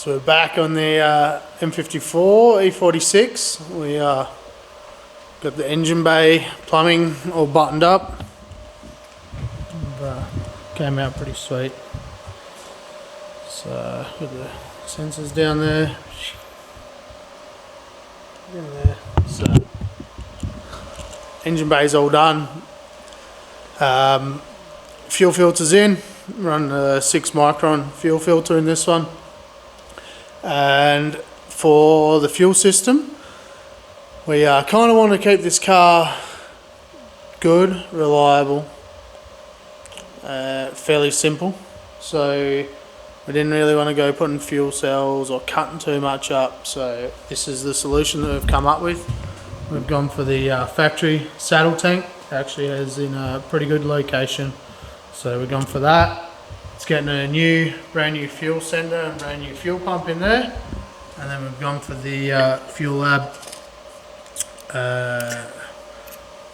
So we're back on the M54 E46. We got the engine bay plumbing all buttoned up. And, came out pretty sweet. So got the sensors down there. So engine bay's all done. Fuel filters in. Run a 6 micron fuel filter in this one. And for the fuel system, we kind of want to keep this car good, reliable, fairly simple. So we didn't really want to go putting fuel cells or cutting too much up. So this is the solution that we've come up with. We've gone for the factory saddle tank. It actually is in a pretty good location. So we've gone for that. It's getting a brand new fuel sender and brand new fuel pump in there. And then we've gone for the Fuelab, I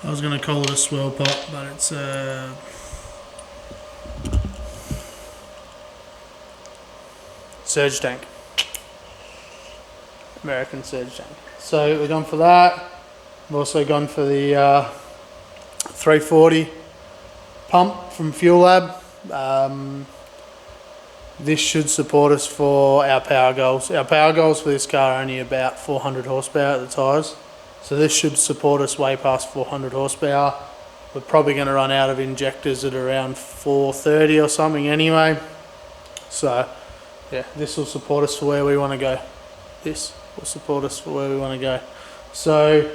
was going to call it a swirl pot, but it's a surge tank. American surge tank. So we've gone for that. We've also gone for the 340 pump from Fuelab. This should support us for our power goals. Our power goals for this car are only about 400 horsepower at the tyres. So this should support us way past 400 horsepower. We're probably going to run out of injectors at around 430 or something anyway. So yeah, this will support us for where we want to go. This will support us for where we want to go. So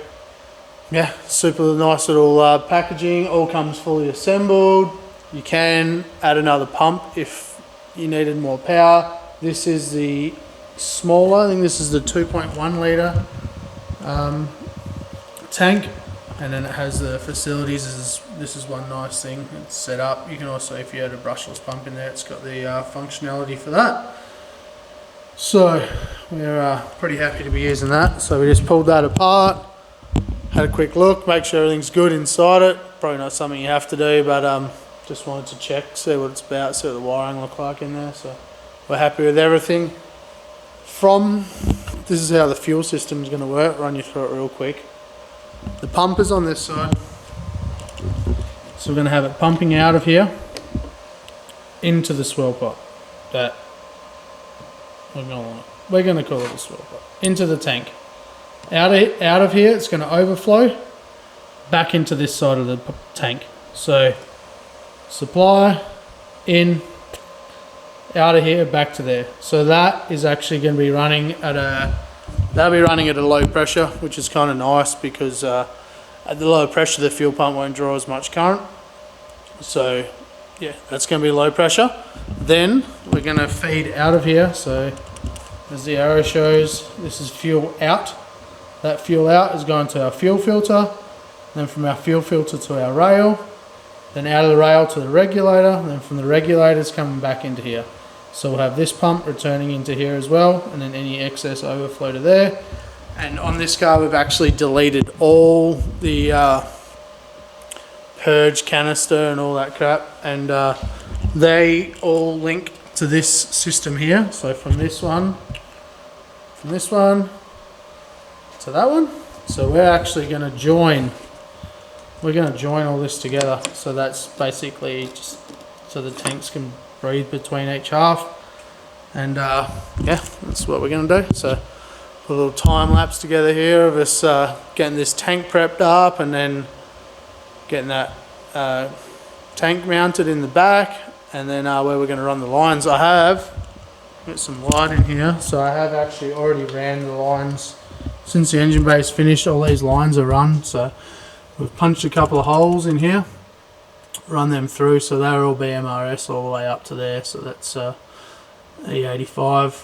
yeah, super nice little packaging. All comes fully assembled. You can add another pump if you needed more power. This is the smaller, I think this is the 2.1 litre tank, and then it has the facilities. This is one nice thing, it's set up. You can also, if you had a brushless pump in there, it's got the functionality for that. So we're pretty happy to be using that. So we just pulled that apart, had a quick look, make sure everything's good inside it. Probably not something you have to do, but just wanted to check, see what it's about, see what the wiring look like in there. So we're happy with everything. This is how the fuel system is going to work. Run you through it real quick. The pump is on this side, so we're going to have it pumping out of here into the swirl pot. That we're going to call it a swirl pot. Into the tank. Out of here, it's going to overflow back into this side of the tank. So supply in, out of here, back to there. So that is actually going to be running at a low pressure, which is kind of nice because at the low pressure the fuel pump won't draw as much current. So yeah, that's going to be low pressure. Then we're going to feed out of here. So as the arrow shows, this is fuel out. That fuel out is going to our fuel filter, then from our fuel filter to our rail, then out of the rail to the regulator, and then from the regulators coming back into here. So we'll have this pump returning into here as well, and then any excess overflow to there. And on this car we've actually deleted all the purge canister and all that crap, and they all link to this system here. So from this one to that one. So we're actually going to join all this together. So that's basically just so the tanks can breathe between each half. And yeah, that's what we're going to do. So put a little time lapse together here of us getting this tank prepped up, and then getting that tank mounted in the back, and then where we're going to run the lines. I have got some light in here, so I have actually already ran the lines. Since the engine bay is finished, all these lines are run. So we've punched a couple of holes in here, run them through, so they're all BMRS all the way up to there. So that's E85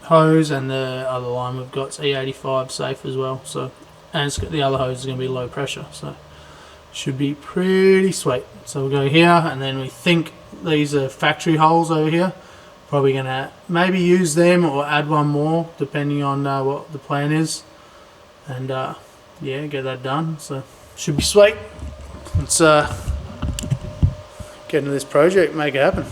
hose, and the other line we've got is E85 safe as well. So, and it's got, the other hose is going to be low pressure, so should be pretty sweet. So we'll go here, and then we think these are factory holes over here. Probably going to maybe use them or add one more depending on what the plan is, and yeah, get that done. So should be sweet. Let's get into this project, make it happen.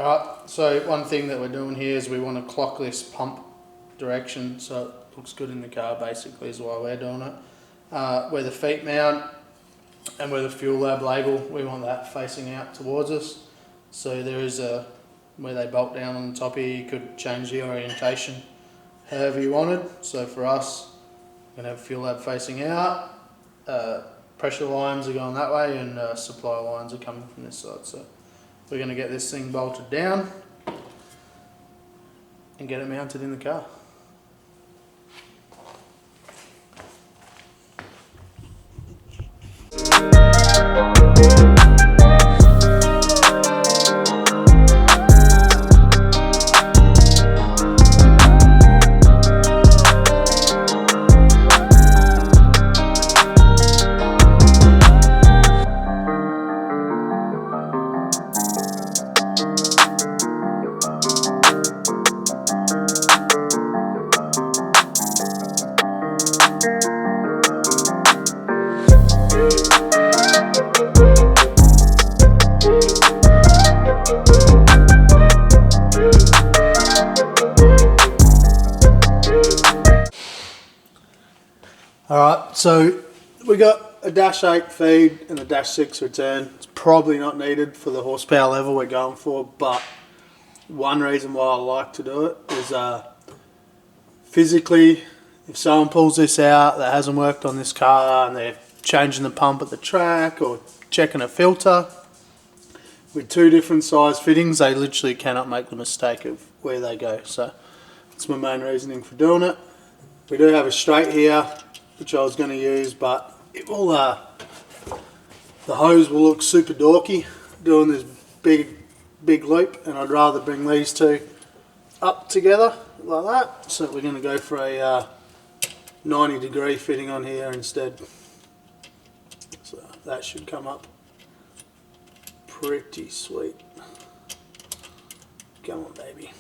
Alright, so one thing that we're doing here is we want to clock this pump direction so it looks good in the car, basically is why we're doing it. Where the feet mount and where the Fuelab label, we want that facing out towards us. So there is where they bolt down on the top here, you could change the orientation however you wanted. So for us, we're going to have Fuelab facing out, pressure lines are going that way, and supply lines are coming from this side. So we're going to get this thing bolted down and get it mounted in the car. Alright, so we got a dash 8 feed and a dash 6 return. It's probably not needed for the horsepower level we're going for, but one reason why I like to do it is physically, if someone pulls this out that hasn't worked on this car and they're changing the pump at the track or checking a filter, with two different size fittings they literally cannot make the mistake of where they go. So that's my main reasoning for doing it. We do have a straight here, which I was going to use, but it will the hose will look super dorky doing this big loop, and I'd rather bring these two up together like that. So we're going to go for a 90-degree fitting on here instead. So that should come up pretty sweet. Come on, baby.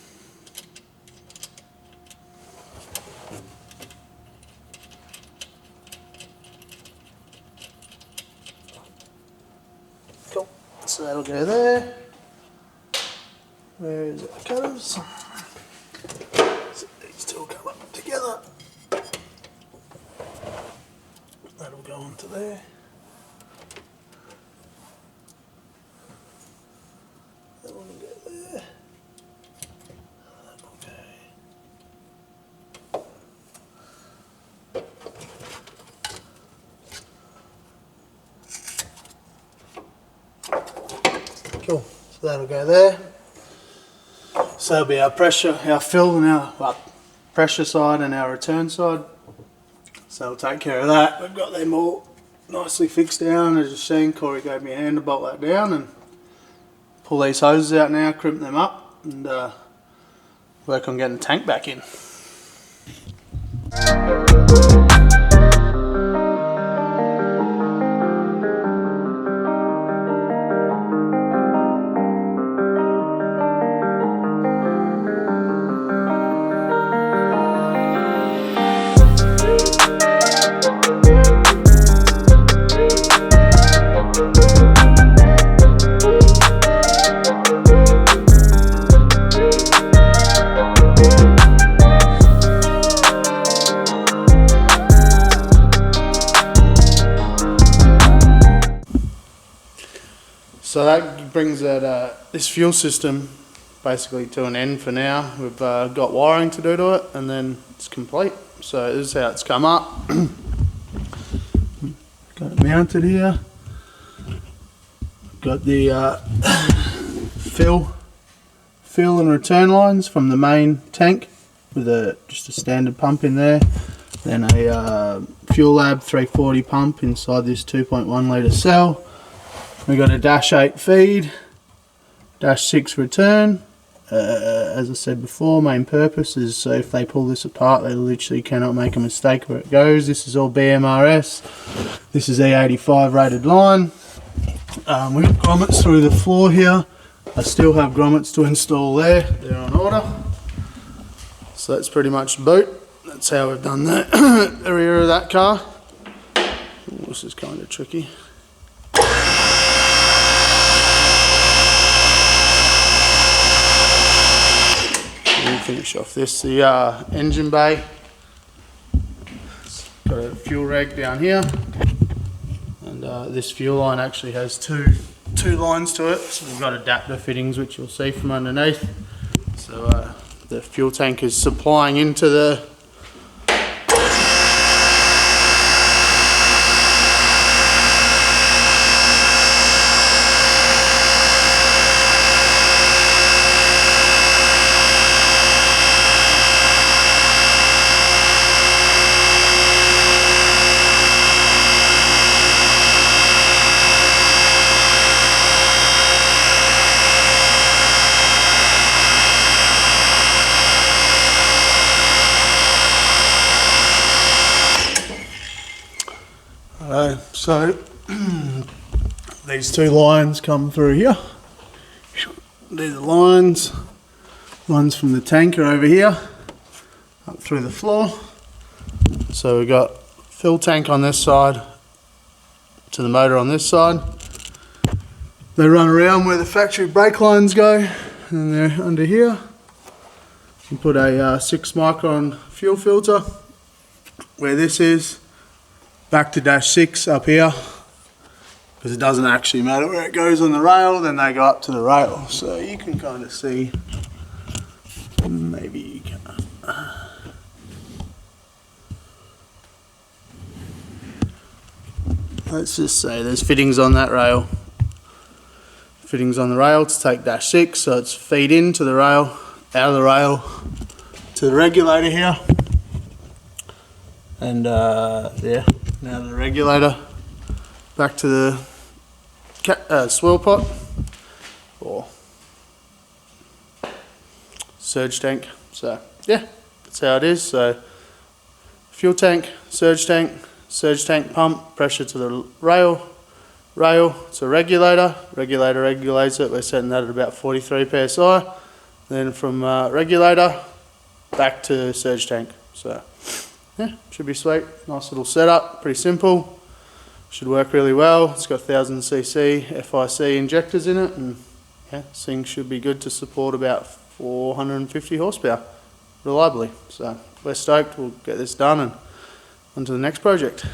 Cool. So that'll go there. Where is it? The cutters. So these two will come up together. That'll go onto there. That one will go there. Cool, so that'll go there. So that'll be our pressure, our fill and our pressure side and our return side. So we'll take care of that. We've got them all nicely fixed down. As you've seen, Corey gave me a hand to bolt that down and pull these hoses out now, crimp them up, and work on getting the tank back in. So that brings that this fuel system basically to an end for now. We've got wiring to do to it, and then it's complete. So this is how it's come up. Got it mounted here. Got the fill and return lines from the main tank with just a standard pump in there. Then a Fuelab 340 pump inside this 2.1 litre cell. We got a dash 8 feed, dash 6 return. As I said before, main purpose is so if they pull this apart, they literally cannot make a mistake where it goes. This is all BMRS. This is E85 rated line. We've got grommets through the floor here. I still have grommets to install there. They're on order. So that's pretty much the boot. That's how we've done that. The rear of that car. Ooh, this is kind of tricky. finish off this. The engine bay. It's got a fuel reg down here, and this fuel line actually has two lines to it. So we've got adapter fittings, which you'll see from underneath. So the fuel tank is supplying into the so these two lines come through here. These are lines. Ones from the tank are over here, up through the floor. So we've got fill tank on this side to the motor on this side. They run around where the factory brake lines go, and they're under here. You put a 6 micron fuel filter where this is. Back to -6 up here, because it doesn't actually matter where it goes on the rail, then they go up to the rail. So you can kind of see, maybe you can. Let's just say there's fittings on that rail. Fittings on the rail to take -6, so it's feed into the rail, out of the rail to the regulator here. And yeah. Now the regulator back to the swirl pot or surge tank. So yeah, that's how it is. So fuel tank, surge tank pump, pressure to the rail to regulator. Regulator regulates it. We're setting that at about 43 psi. Then from regulator back to surge tank. So yeah, should be sweet. Nice little setup, pretty simple. Should work really well. It's got 1000cc FIC injectors in it, and yeah, this thing should be good to support about 450 horsepower reliably. So we're stoked. We'll get this done and on to the next project.